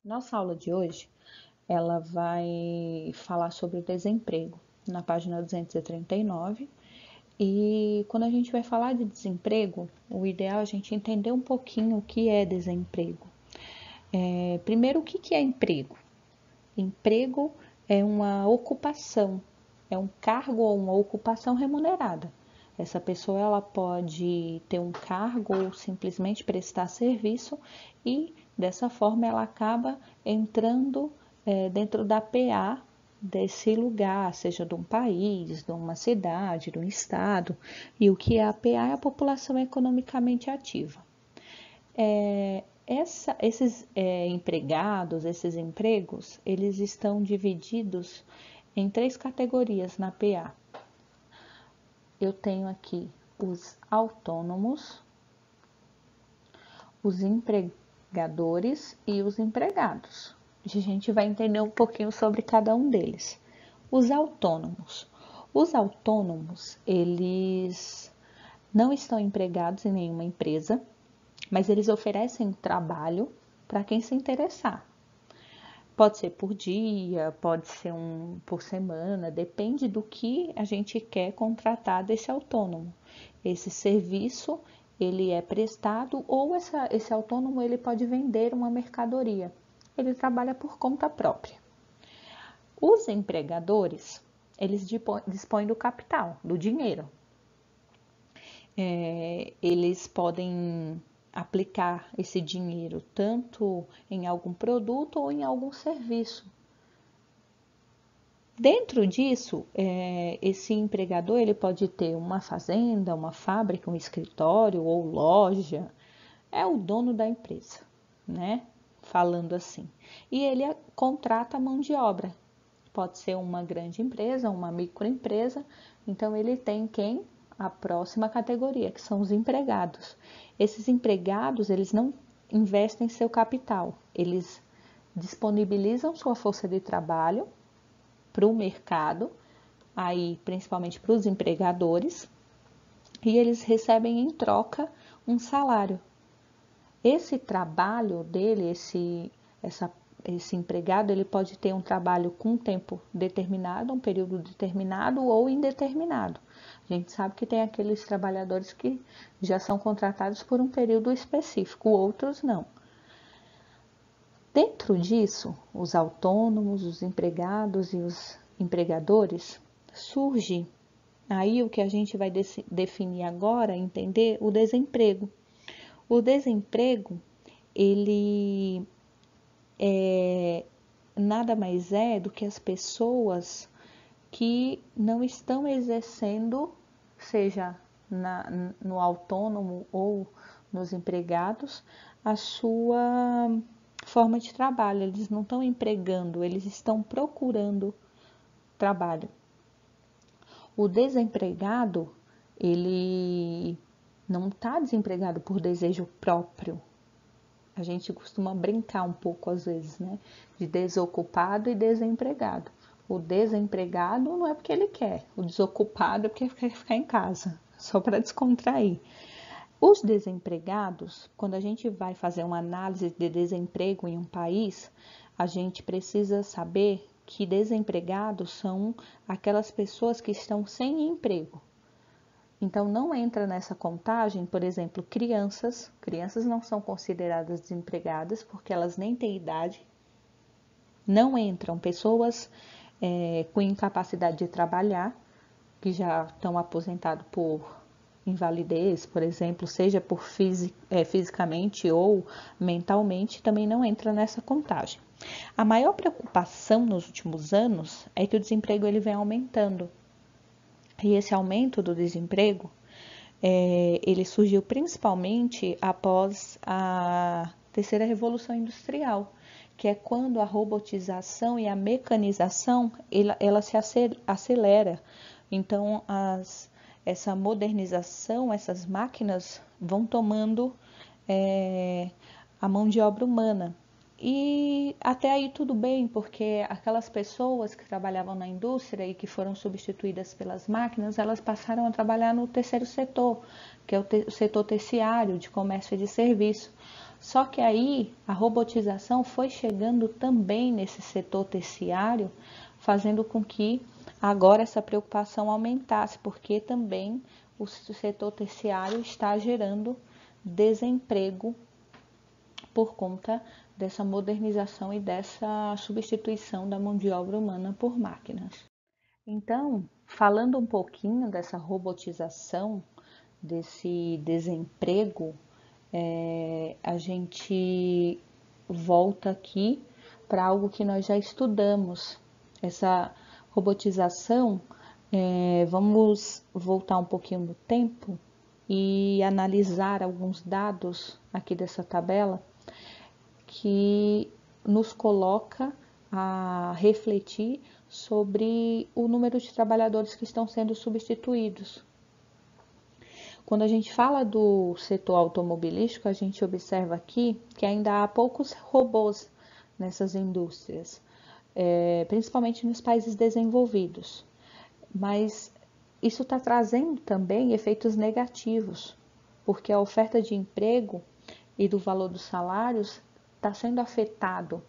Nossa aula de hoje, ela vai falar sobre o desemprego, na página 239. E quando a gente vai falar de desemprego, o ideal é a gente entender um pouquinho o que é desemprego. Primeiro, o que é emprego? Emprego é uma ocupação, é um cargo ou uma ocupação remunerada. Essa pessoa ela pode ter um cargo ou simplesmente prestar serviço e dessa forma ela acaba entrando dentro da PA desse lugar, seja de um país, de uma cidade, de um estado. E o que é a PA é a população economicamente ativa. Esses empregados, esses empregos, eles estão divididos em três categorias na PA. Eu tenho aqui os autônomos, os empregadores e os empregados. A gente vai entender um pouquinho sobre cada um deles. Os autônomos. Os autônomos, eles não estão empregados em nenhuma empresa, mas eles oferecem trabalho para quem se interessar. Pode ser por dia, pode ser por semana, depende do que a gente quer contratar desse autônomo. Esse serviço, ele é prestado ou esse autônomo ele pode vender uma mercadoria. Ele trabalha por conta própria. Os empregadores, eles dispõem do capital, do dinheiro. Eles podem aplicar esse dinheiro tanto em algum produto ou em algum serviço. Dentro disso, esse empregador ele pode ter uma fazenda, uma fábrica, um escritório ou loja. É o dono da empresa, né? Falando assim. E ele contrata a mão de obra. Pode ser uma grande empresa, uma microempresa. Então, ele tem quem? A próxima categoria, que são os empregados. Esses empregados, eles não investem seu capital. Eles disponibilizam sua força de trabalho para o mercado, aí principalmente para os empregadores, e eles recebem em troca um salário. Esse trabalho dele, esse empregado, ele pode ter um trabalho com tempo determinado, um período determinado ou indeterminado. A gente sabe que tem aqueles trabalhadores que já são contratados por um período específico, outros não. Dentro disso, os autônomos, os empregados e os empregadores, surge aí o que a gente vai definir agora, entender o desemprego. O desemprego, ele nada mais é do que as pessoas que não estão exercendo, seja no autônomo ou nos empregados, a sua forma de trabalho. Eles não estão empregando, eles estão procurando trabalho. O desempregado, ele não está desempregado por desejo próprio. A gente costuma brincar um pouco às vezes, né? De desocupado e desempregado. O desempregado não é porque ele quer, o desocupado é porque quer ficar em casa, só para descontrair. Os desempregados, quando a gente vai fazer uma análise de desemprego em um país, a gente precisa saber que desempregados são aquelas pessoas que estão sem emprego. Então, não entra nessa contagem, por exemplo, crianças. Crianças não são consideradas desempregadas porque elas nem têm idade. Não entram pessoas com incapacidade de trabalhar, que já estão aposentados por invalidez, por exemplo, seja por fisicamente ou mentalmente, também não entra nessa contagem. A maior preocupação nos últimos anos é que o desemprego ele vem aumentando. E esse aumento do desemprego, ele surgiu principalmente após a terceira revolução industrial, que é quando a robotização e a mecanização, ela se acelera. Então, essa modernização, essas máquinas vão tomando a mão de obra humana. E até aí tudo bem, porque aquelas pessoas que trabalhavam na indústria e que foram substituídas pelas máquinas, elas passaram a trabalhar no terceiro setor, que é o setor terciário, de comércio e de serviço. Só que aí a robotização foi chegando também nesse setor terciário, fazendo com que agora essa preocupação aumentasse, porque também o setor terciário está gerando desemprego por conta dessa modernização e dessa substituição da mão de obra humana por máquinas. Então, falando um pouquinho dessa robotização, desse desemprego, a gente volta aqui para algo que nós já estudamos. Essa robotização, vamos voltar um pouquinho no tempo e analisar alguns dados aqui dessa tabela que nos coloca a refletir sobre o número de trabalhadores que estão sendo substituídos. Quando a gente fala do setor automobilístico, a gente observa aqui que ainda há poucos robôs nessas indústrias, principalmente nos países desenvolvidos. Mas isso está trazendo também efeitos negativos, porque a oferta de emprego e do valor dos salários está sendo afetado.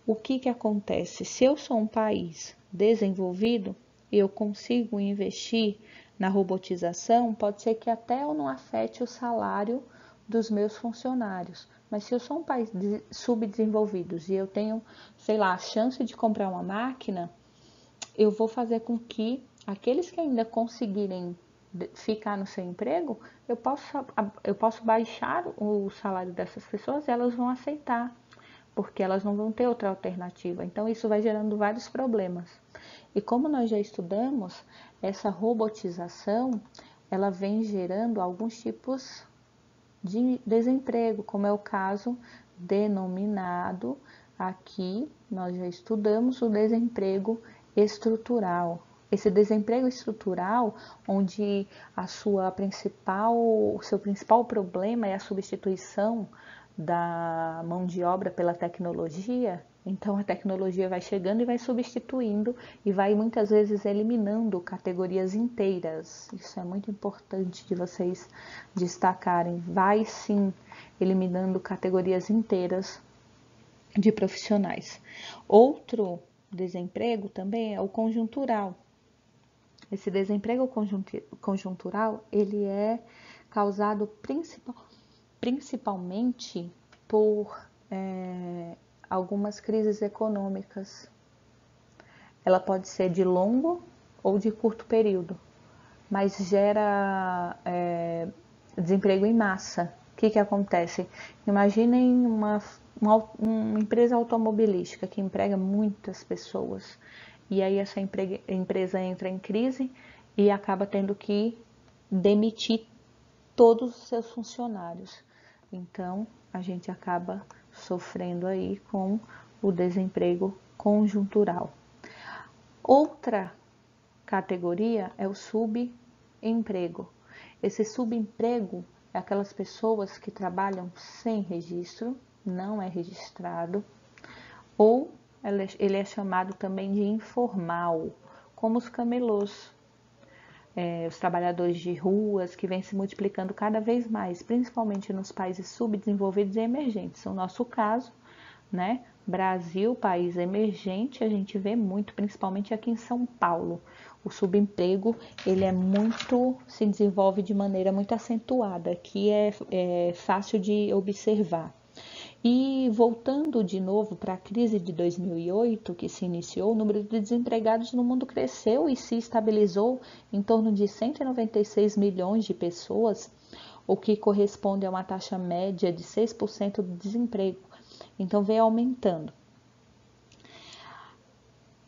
O que acontece? Se eu sou um país desenvolvido e eu consigo investir na robotização, pode ser que até eu não afete o salário dos meus funcionários. Mas se eu sou um país subdesenvolvido e eu tenho, sei lá, a chance de comprar uma máquina, eu vou fazer com que aqueles que ainda conseguirem ficar no seu emprego, eu posso baixar o salário dessas pessoas e elas vão aceitar, porque elas não vão ter outra alternativa. Então, isso vai gerando vários problemas. E como nós já estudamos, essa robotização, ela vem gerando alguns tipos de desemprego, como é o caso denominado aqui, nós já estudamos o desemprego estrutural. Esse desemprego estrutural, onde o seu principal problema é a substituição da mão de obra pela tecnologia, então a tecnologia vai chegando e vai substituindo e vai muitas vezes eliminando categorias inteiras. Isso é muito importante de vocês destacarem. Vai sim eliminando categorias inteiras de profissionais. Outro desemprego também é o conjuntural. Esse desemprego conjuntural, ele é causado principalmente por algumas crises econômicas. Ela pode ser de longo ou de curto período, mas gera desemprego em massa. O que acontece? Imaginem uma empresa automobilística que emprega muitas pessoas e aí essa empresa entra em crise e acaba tendo que demitir todos os seus funcionários. Então, a gente acaba sofrendo aí com o desemprego conjuntural. Outra categoria é o subemprego. Esse subemprego é aquelas pessoas que trabalham sem registro, não é registrado, ou ele é chamado também de informal, como os camelôs, os trabalhadores de ruas, que vêm se multiplicando cada vez mais, principalmente nos países subdesenvolvidos e emergentes. No nosso caso, né, Brasil, país emergente, a gente vê muito, principalmente aqui em São Paulo. O subemprego, ele se desenvolve de maneira muito acentuada, que é fácil de observar. E voltando de novo para a crise de 2008, que se iniciou, o número de desempregados no mundo cresceu e se estabilizou em torno de 196 milhões de pessoas, o que corresponde a uma taxa média de 6% do desemprego. Então, vem aumentando.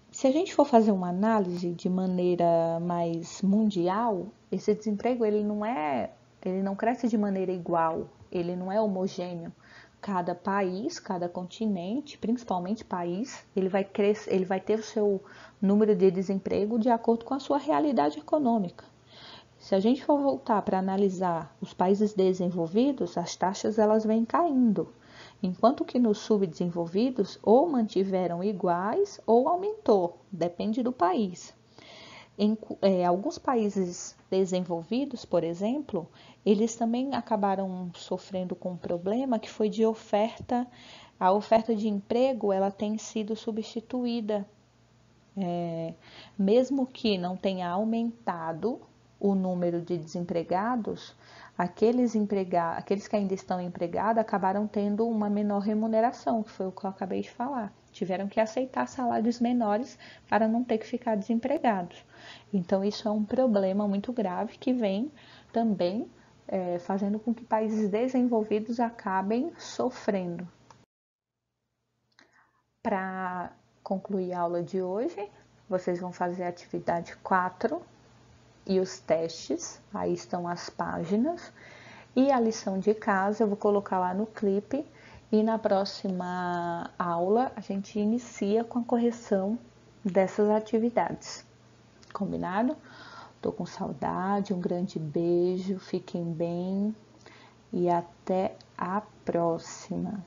Se a gente for fazer uma análise de maneira mais mundial, esse desemprego ele não cresce de maneira igual, ele não é homogêneo. Cada país, cada continente, principalmente país, ele vai ter o seu número de desemprego de acordo com a sua realidade econômica. Se a gente for voltar para analisar os países desenvolvidos, as taxas elas vêm caindo, enquanto que nos subdesenvolvidos ou mantiveram iguais ou aumentou, depende do país. Alguns países desenvolvidos, por exemplo, eles também acabaram sofrendo com um problema que foi de oferta. A oferta de emprego ela tem sido substituída, mesmo que não tenha aumentado o número de desempregados, aqueles que ainda estão empregados acabaram tendo uma menor remuneração, que foi o que eu acabei de falar. Tiveram que aceitar salários menores para não ter que ficar desempregados. Então, isso é um problema muito grave que vem também fazendo com que países desenvolvidos acabem sofrendo. Para concluir a aula de hoje, vocês vão fazer a atividade 4 e os testes, aí estão as páginas, e a lição de casa eu vou colocar lá no clipe, e na próxima aula a gente inicia com a correção dessas atividades. Combinado? Tô com saudade, um grande beijo, fiquem bem e até a próxima.